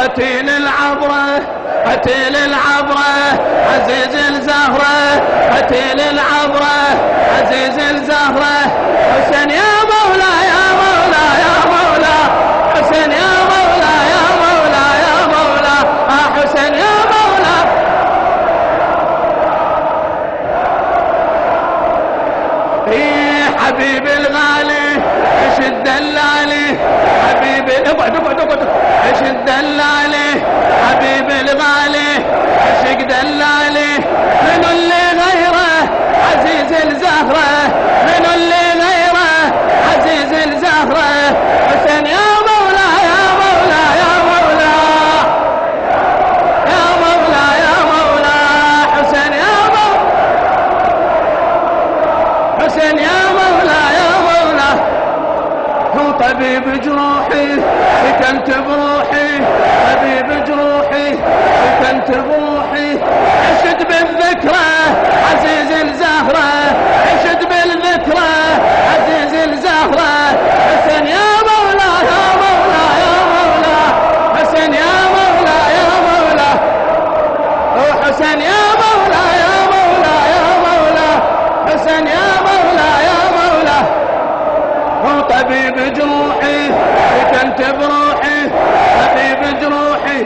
قتيل العبرة قتيل العبرة عزيز الزهرة قتيل العبرة عزيز الزهرة حسين يا مولا يا مولا يا مولا حسين يا مولا يا مولا يا مولا حسين يا مولا حبيب الغالي عش الدلالي حبيبي اقعد اقعد اقعد عش الدلالي حبيب الغالي عشق دلالي من اللي غيره عزيز الزهرة من اللي غيره عزيز الزهرة حسين يا مولا يا مولا يا مولا يا مولا يا مولا حسين يا مولا حسين يا مولا يا مولا هو طبيب جروحي سكنت بروحي طبيب جروحي سكنت بروحي عشت بالذكرى عزيز الزهرة عشت بالذكرى عزيز الزهرة حسين يا مولا يا مولا يا مولا حسين يا مولا يا مولا حسين يا مولا يا مولا يا مولا حسين يا مولا يا مولا هو طبيب جروحي سكنت بروحي طبيب جروحي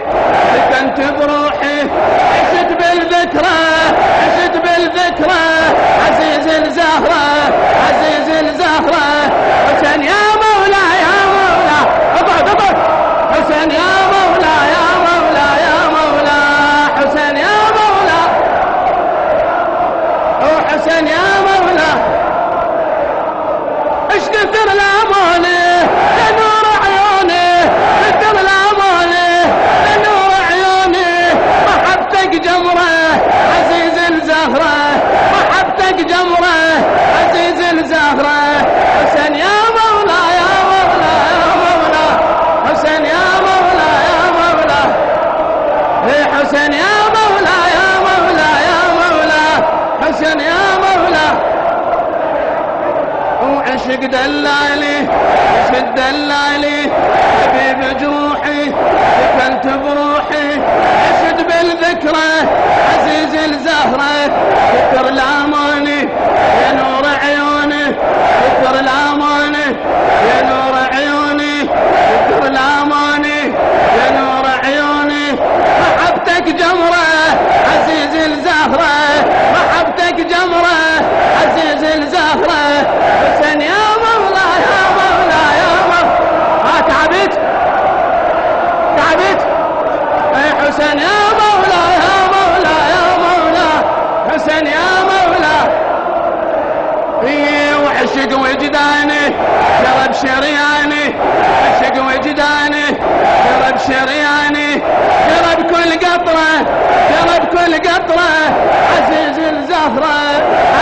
سكنت بروحي عشت بالذكرى عشت بالذكرى عزيز الزهرة عزيز الزهرة حسين يا مولا يا مولا اقعد اقعد حسين يا مولا يا مولا يا مولا حسين يا مولا حسين يا مولا اش كثر الامانه يا نور عيوني كثر الامانه يا نور عيوني محبتك جمره عزيز الزهره محبتك جمره عزيز الزهره حسين يا مولا يا مولا يا مولا حسين يا مولا يا مولا حسين يا مولا يا مولا يا مولا حسين يا مولا وعشق دلالي عشق دلالي حبيب جروحي سكنت بروحي عشت بالذكرى عزيز الزهرة ذكر الاماني يا نور عيوني ذكر الاماني يا نور عيوني ذكر الاماني يا نور عيوني محبتك جمرة عزيز الزهرة محبتك جمرة عزيز الزهرة حسين يا مولا يا مولا يا مولا تعبت تعبت حسين يا مولا يا مولا يا مولا حسين يا مولا وعشق وجداني شرب شرياني عشق وجداني شرب شرياني شرب كل قطرة شرب كل قطرة عزيز الزهرة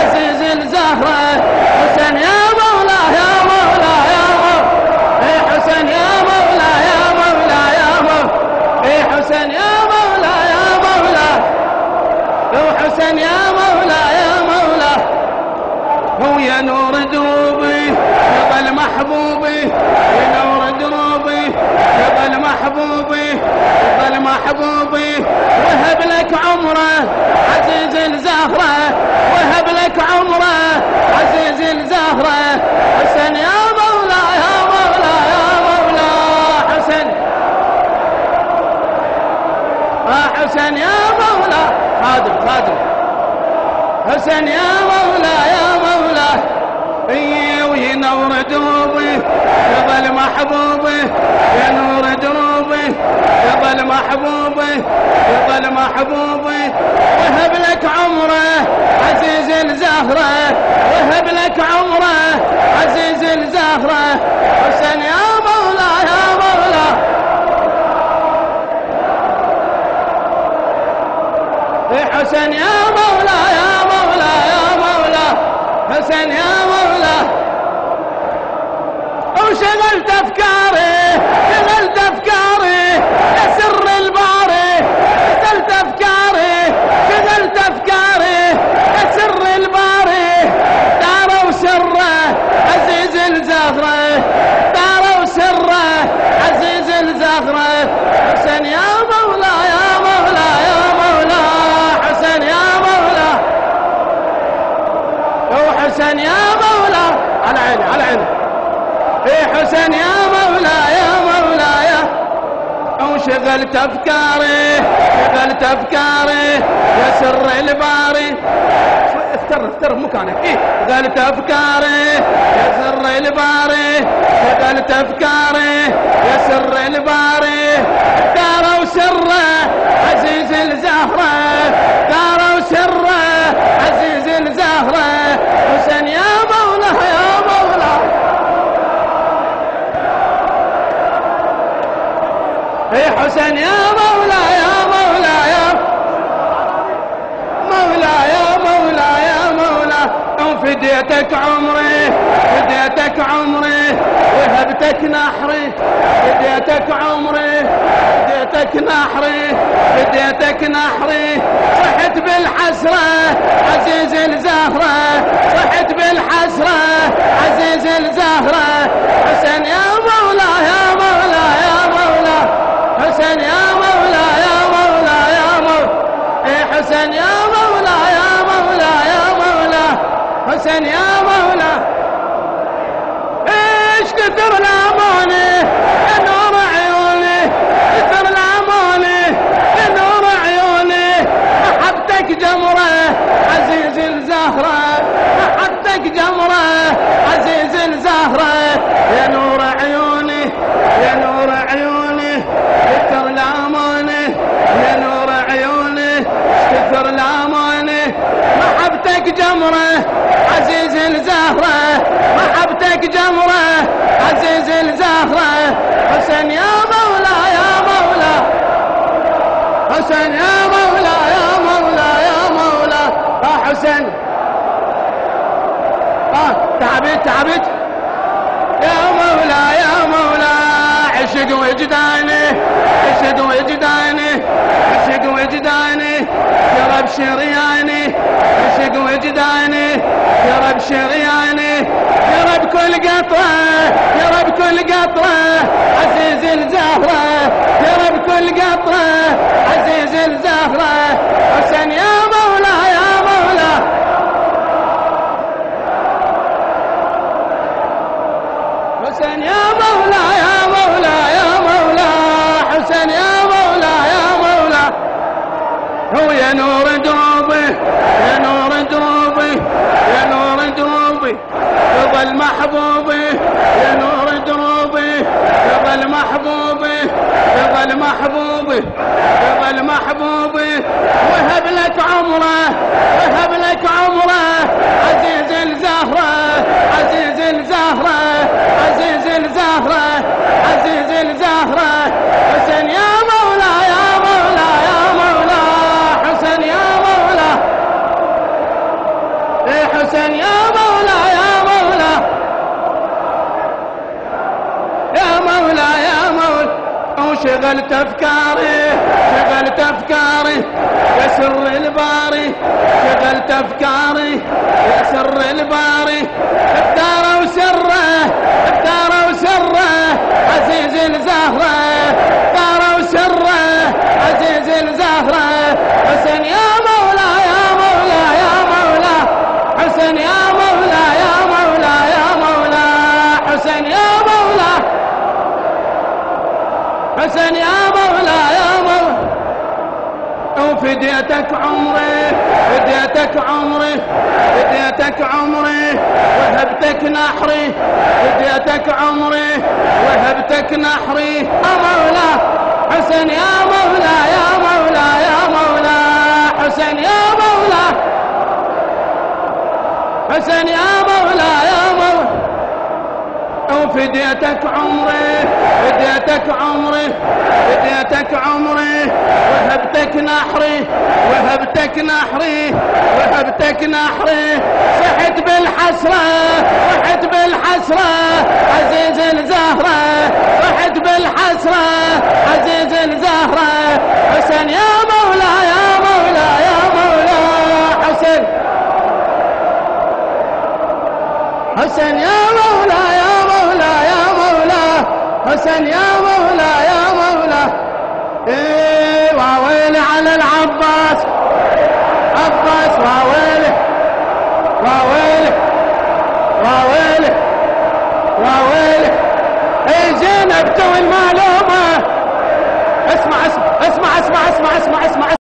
عزيز الزهرة حسين يا مولا يا مولا يا مولا حسين يا مولا يا مولا يا مولا حسين يا مولا يا مولا حسين يا مولا يا مولا هو يا نور دروبي يظل محبوبي يا نور دروبي يظل محبوبي يظل محبوبي وهب لك عمره عزيز الزهرة وهب لك عمره عزيز الزهرة حسين يا مولا يا مولا يا مولا حسين حسين يا مولا خادم خادم حسين يا مولا يا مولا وينور دروبي يظل محبوبي يا نور دروبي يظل محبوبي يظل محبوبي وهب لك عمره عزيز الزهرة وهب لك عمره عزيز الزهرة حسين يا مولا يا مولا حسين يا مولا يا مولا يا مولا حسين يا مولا وشغلت افكاري شغلت افكاري يا سر الباري شغلت افكاري شغلت افكاري يا سر الباري داروا سره عزيز الزهرة داروا سره عزيز الزهرة حسين يا حسين يا مولاي يا مولاي وشغلت افكاري شغلت افكاري يا سر الباري اختر مكانك شغلت افكاري يا سر الباري شغلت افكاري يا سر الباري اختاروا سره عزيز الزهره اختاروا سره عزيز الزهره حسين يا مولاي يا مولاي حسين يا مولاي يا مولاي مولاي يا مولاي يا مولاي فديتك عمري فديتك عمري وهبتك نحري فديتك عمري فديتك نحري فديتك نحري صحت بالحسرة عزيز الزهرة صحت بالحسرة عزيز الزهرة حسين يا مولاي يا مولاي يا مولاي حسين يا مولاي يا مولاي يا مولاي حسين يا مولاي يا مولاي يا مولاي حسين يا مولاي ايش كثر الاماني يا نور عيوني كثر الاماني يا نور عيوني محبتك جمره عزيز الزهره محبتك جمره عزيز الزهره يا نور عيوني يا نور عيوني كثر الاماني يا نور عيوني كثر الاماني محبتك جمره عزيز الزهره محبتك جمره عزيز الزهره حسين يا مولاي يا مولاي حسين يا مولاي يا مولاي يا مولاي حسين تعبت يا مولاي يا مولاي عشق وجداني عشق وجداني عشق وجداني شرب شرياني عشق وجداني شرب شرياني شرب كل قطرة شرب كل قطرة عزيز الزهرة شرب كل قطرة عزيز الزهرة حسين يا مولاي يا مولاي حسين يا مولاي يا مولاي يا مولاي حسين يا مولاي يا مولاي هو يا نور دروبي يا نور دروبي يا نور دروبي تظل محبوبي يا نور دروبي تظل محبوبي تظل محبوبي تظل محبوبي وهب لك عمره وهب لك عمره عزيز الزهره عزيز الزهره عزيز الزهره عزيز الزهره حسين يا مولاي يا مولاي يا مولاي حسين يا مولاي حسين يا مولاي يا مولاي يا مولاي يا مولاي وشغلت افكاري شغلت افكاري يا سر الباري شغلت افكاري يا سر الباري اختاروا سره اختاروا سره عزيز الزهره اختاروا سره عزيز الزهره حسين يا مولاي يا مولاي يا مولاي حسين يا مولاي يا مولاي يا مولاي حسين يا مولاي حسين يا مولاي يا مولاي وفديتك عمري فديتك عمري فديتك عمري وهبتك نحري فديتك عمري وهبتك نحري يا مولاي حسين يا مولاي يا مولاي يا مولاي حسين يا مولاي حسين يا مولاي يا مولاي وفديتك عمري فديتك عمري فديتك عمري وهبتك نحري وهبتك نحري وهبتك نحري صحت بالحسرة صحت بالحسرة عزيز الزهرة صحت بالحسرة عزيز الزهرة حسين يا مولاي يا مولاي يا مولاي حسين حسين يا مولاي يا مولاي يا مولاي حسين يا مولاي يا مولاي واويلي على العباس عباس واويلي واويلي واويلي واويلي زينب تو المعلومة. اسمع اسمع اسمع اسمع اسمع اسمع اسمع